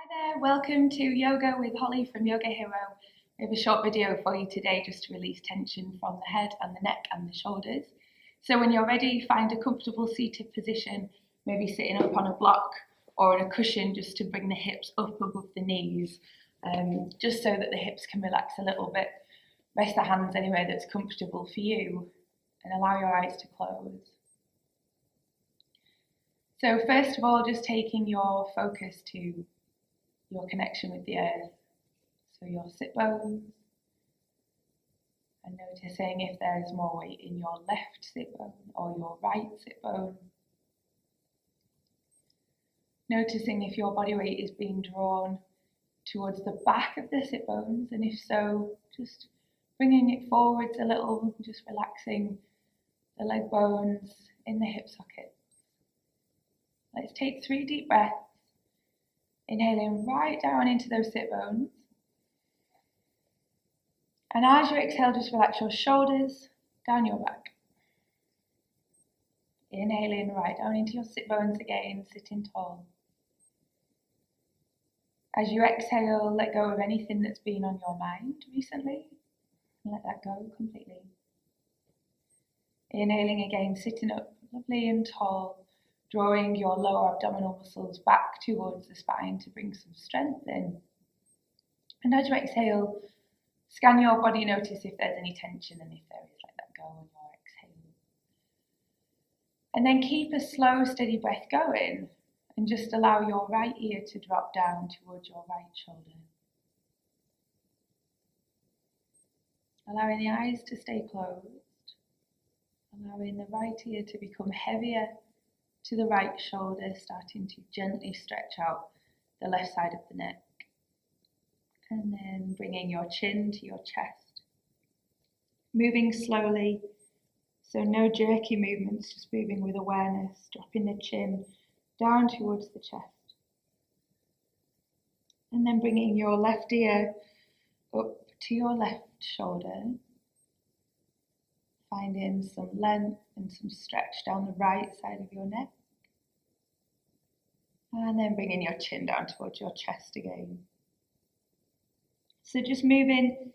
Hi there, welcome to Yoga with Holly from Yoga Hero. We have a short video for you today just to release tension from the head and the neck and the shoulders. So when you're ready, find a comfortable seated position, maybe sitting up on a block or on a cushion just to bring the hips up above the knees, just so that the hips can relax a little bit. Rest the hands anywhere that's comfortable for you and allow your eyes to close. So first of all, just taking your focus to your connection with the earth, so your sit bones, and noticing if there's more weight in your left sit bone or your right sit bone. Noticing if your body weight is being drawn towards the back of the sit bones, and if so, just bringing it forwards a little, just relaxing the leg bones in the hip sockets. Let's take 3 deep breaths. Inhaling right down into those sit bones. And as you exhale, just relax your shoulders down your back. Inhaling right down into your sit bones again, sitting tall. As you exhale, let go of anything that's been on your mind recently. And let that go completely. Inhaling again, sitting up lovely and tall. Drawing your lower abdominal muscles back towards the spine to bring some strength in. And as you exhale, scan your body, notice if there's any tension, and if there is, let that go on your exhale. And then keep a slow, steady breath going, and just allow your right ear to drop down towards your right shoulder. Allowing the eyes to stay closed, allowing the right ear to become heavier to the right shoulder, starting to gently stretch out the left side of the neck. And then bringing your chin to your chest. Moving slowly, so no jerky movements, just moving with awareness, dropping the chin down towards the chest. And then bringing your left ear up to your left shoulder. Finding some length and some stretch down the right side of your neck. And then bringing your chin down towards your chest again. So just moving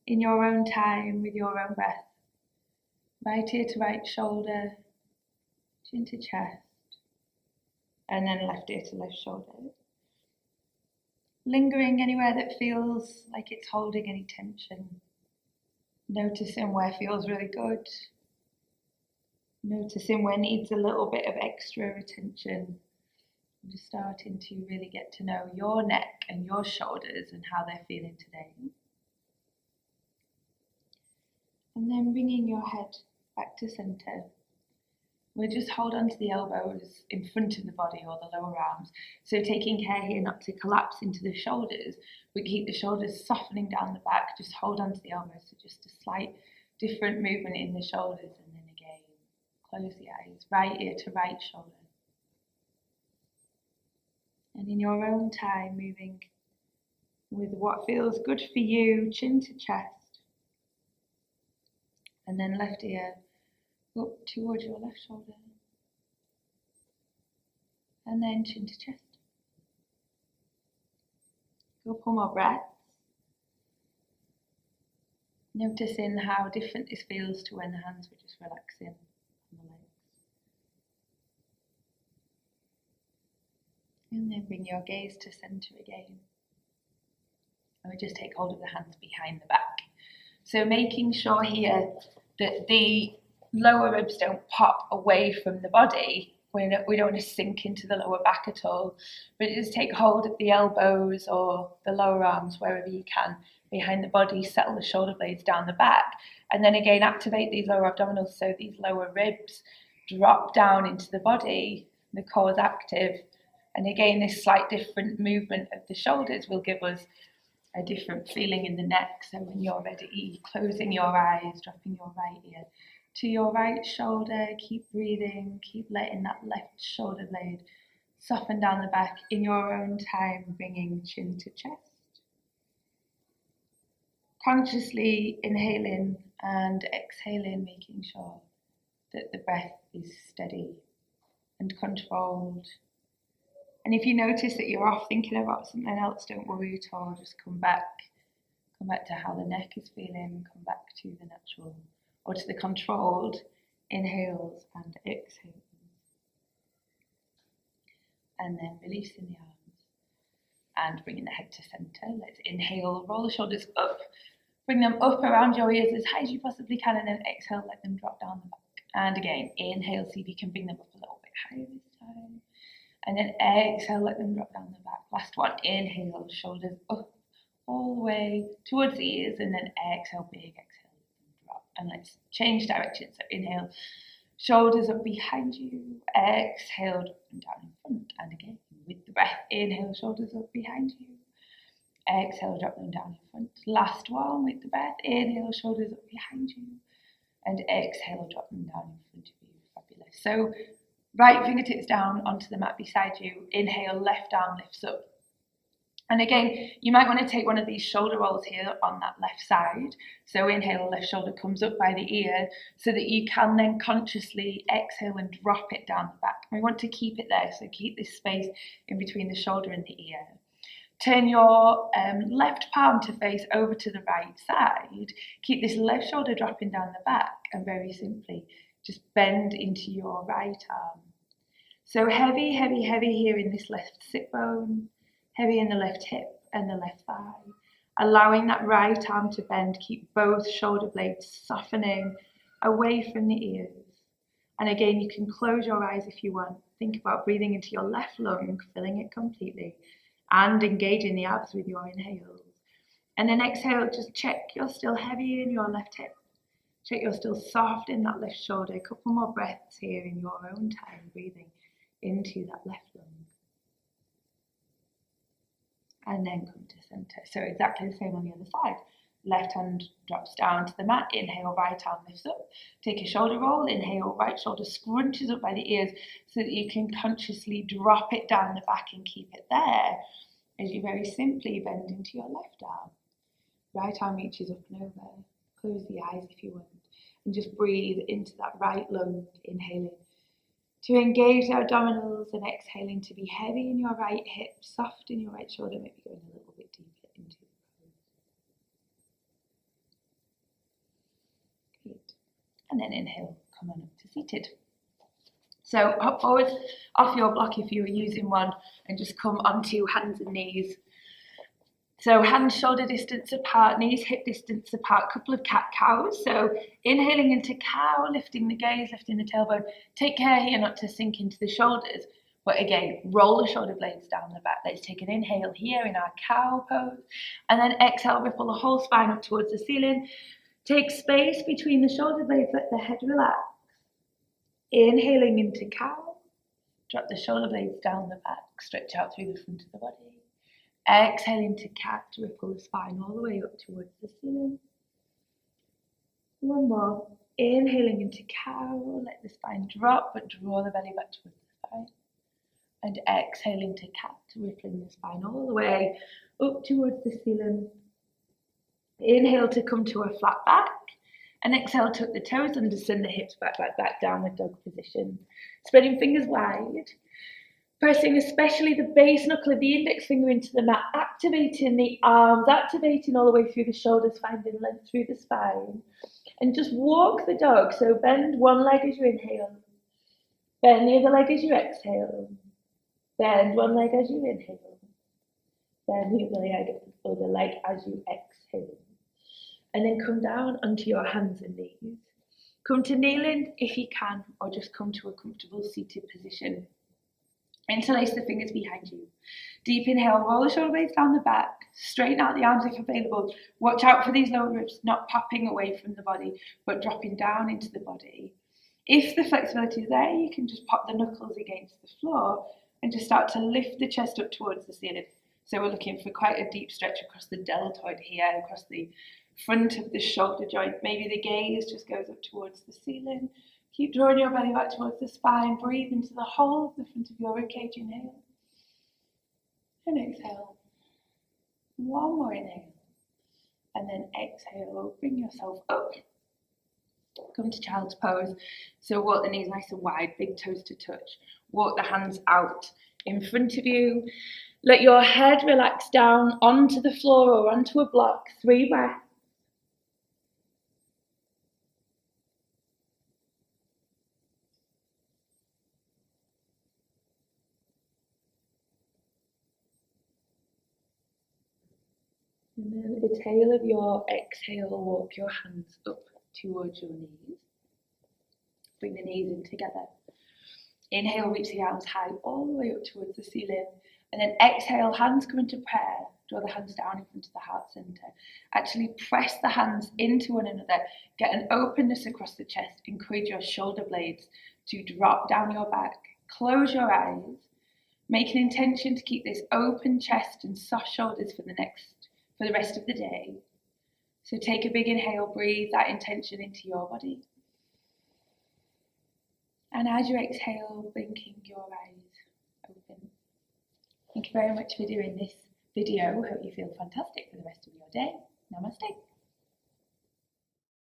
in your own time with your own breath. Right ear to right shoulder, chin to chest, and then left ear to left shoulder. Lingering anywhere that feels like it's holding any tension. Noticing where feels really good. Noticing where needs a little bit of extra attention. Just starting to really get to know your neck and your shoulders and how they're feeling today. And then bringing your head back to center. We'll just hold onto the elbows in front of the body or the lower arms. So taking care here not to collapse into the shoulders, but keep the shoulders softening down the back. Just hold onto the elbows. So just a slight different movement in the shoulders. And then again, close the eyes, right ear to right shoulder. And in your own time, moving with what feels good for you, chin to chest. And then left ear up towards your left shoulder. And then chin to chest. Couple more breaths. Noticing how different this feels to when the hands were just relaxing on the legs. And then bring your gaze to center again. And we just take hold of the hands behind the back. So making sure here that the lower ribs don't pop away from the body. We don't want to sink into the lower back at all. But just take hold of the elbows or the lower arms, wherever you can, behind the body. Settle the shoulder blades down the back. And then again, activate these lower abdominals so these lower ribs drop down into the body. The core is active. And again, this slight different movement of the shoulders will give us a different feeling in the neck. So when you're ready, closing your eyes, dropping your right ear to your right shoulder, keep breathing, keep letting that left shoulder blade soften down the back in your own time, bringing chin to chest. Consciously inhaling and exhaling, making sure that the breath is steady and controlled. And if you notice that you're off thinking about something else, don't worry at all. Just come back to how the neck is feeling, come back to the natural, or to the controlled inhales and exhales. And then releasing the arms and bringing the head to center. Let's inhale, roll the shoulders up, bring them up around your ears as high as you possibly can, and then exhale, let them drop down the back. And again, inhale, see if you can bring them up a little bit higher this time. And then exhale, let them drop down the back. Last one, inhale, shoulders up all the way towards the ears, and then exhale, big exhale, let them drop. And let's change direction. So inhale, shoulders up behind you, exhale, drop them down in front. And again, with the breath, inhale, shoulders up behind you, exhale, drop them down in front. Last one with the breath, inhale, shoulders up behind you, and exhale, drop them down in front of you. Fabulous. So right fingertips down onto the mat beside you, inhale, left arm lifts up. And again, you might want to take one of these shoulder rolls here on that left side. So inhale, left shoulder comes up by the ear so that you can then consciously exhale and drop it down the back. We want to keep it there, so keep this space in between the shoulder and the ear. Turn your left palm to face over to the right side. Keep this left shoulder dropping down the back, and very simply, just bend into your right arm. So heavy, heavy, heavy here in this left sit bone. Heavy in the left hip and the left thigh. Allowing that right arm to bend, keep both shoulder blades softening away from the ears. And again, you can close your eyes if you want. Think about breathing into your left lung, filling it completely, and engaging the abs with your inhales. And then exhale, just check you're still heavy in your left hip. Check you're still soft in that left shoulder. A couple more breaths here in your own time, breathing into that left lung. And then come to center. So exactly the same on the other side. Left hand drops down to the mat. Inhale, right arm lifts up. Take a shoulder roll. Inhale, right shoulder scrunches up by the ears so that you can consciously drop it down the back and keep it there as you very simply bend into your left arm. Right arm reaches up and over. Close the eyes if you want. And just breathe into that right lung, inhaling to engage the abdominals, and exhaling to be heavy in your right hip, soft in your right shoulder, maybe going a little bit deeper into the pose. Great. And then inhale, come on up to seated. So hop forward off your block if you were using one, and just come onto hands and knees. So hands shoulder distance apart, knees hip distance apart, couple of cat-cows. So inhaling into cow, lifting the gaze, lifting the tailbone. Take care here not to sink into the shoulders, but again, roll the shoulder blades down the back. Let's take an inhale here in our cow pose, and then exhale, ripple the whole spine up towards the ceiling. Take space between the shoulder blades, let the head relax. Inhaling into cow, drop the shoulder blades down the back, stretch out through the front of the body. Exhale into cat, ripple the spine all the way up towards the ceiling. One more. Inhaling into cow, let the spine drop, but draw the belly back towards the spine. And exhale into cat, rippling the spine all the way up towards the ceiling. Inhale to come to a flat back. And exhale, tuck the toes under, send the hips back, downward dog position. Spreading fingers wide. Pressing especially the base knuckle of the index finger into the mat, activating the arms, activating all the way through the shoulders, finding length through the spine. And just walk the dog. So bend one leg as you inhale. Bend the other leg as you exhale. Bend one leg as you inhale. Bend the other leg as you exhale. And then come down onto your hands and knees. Come to kneeling if you can, or just come to a comfortable seated position. Interlace the fingers behind you. Deep inhale, roll the shoulder blades down the back, straighten out the arms if available. Watch out for these lower ribs not popping away from the body, but dropping down into the body. If the flexibility is there, you can just pop the knuckles against the floor and just start to lift the chest up towards the ceiling. So we're looking for quite a deep stretch across the deltoid here, across the front of the shoulder joint. Maybe the gaze just goes up towards the ceiling. Keep drawing your belly back towards the spine. Breathe into the whole of the front of your ribcage. Inhale. And exhale. One more inhale. And then exhale. Bring yourself up. Come to child's pose. So walk the knees nice and wide, big toes to touch. Walk the hands out in front of you. Let your head relax down onto the floor or onto a block. 3 breaths. And then at the tail of your exhale, walk your hands up towards your knees. Bring the knees in together. Inhale, reach the arms high all the way up towards the ceiling. And then exhale, hands come into prayer. Draw the hands down in front of the heart center. Actually press the hands into one another. Get an openness across the chest. Encourage your shoulder blades to drop down your back. Close your eyes. Make an intention to keep this open chest and soft shoulders for the rest of the day. So take a big inhale, breathe that intention into your body. And as you exhale, blinking your eyes open. Thank you very much for doing this video. Hope you feel fantastic for the rest of your day. Namaste.